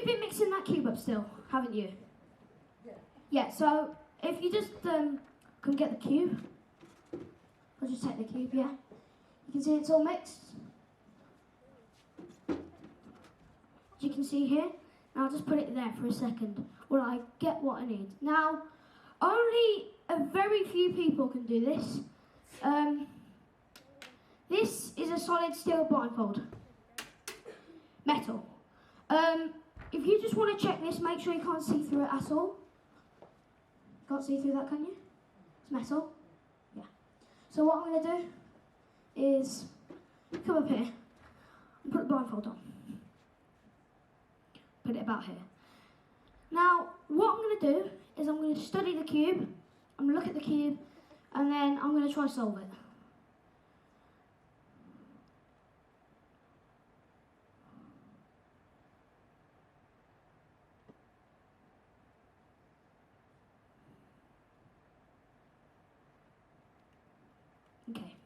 You've been mixing that cube up still, haven't you? Yeah, so if you just come get the cube. I'll just take the cube, yeah. You can see it's all mixed. As you can see here. Now I'll just put it there for a second while I get what I need. Now, only a very few people can do this. This is a solid steel blindfold. Metal. If you just want to check this, make sure you can't see through it at all. Can't see through that, can you? It's metal. Yeah. So what I'm going to do is come up here and put the blindfold on. Put it about here. Now, what I'm going to do is I'm going to study the cube, I'm going to look at the cube, and then I'm going to try to solve it. Okay.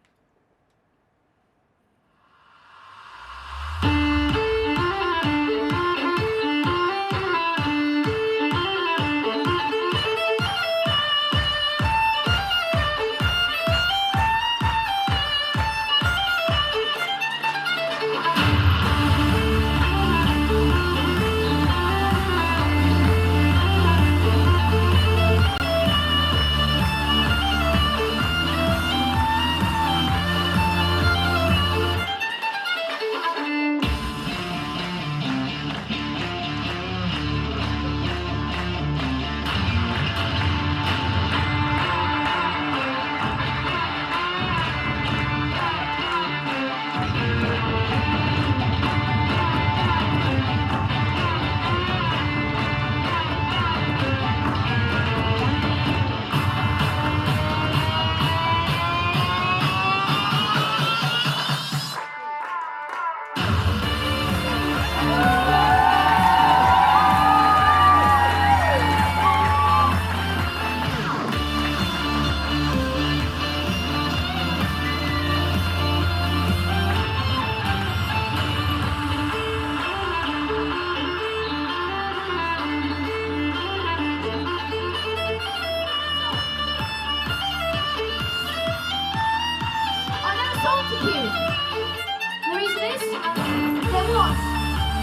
The reason is there was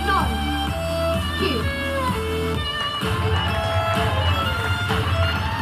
no cube.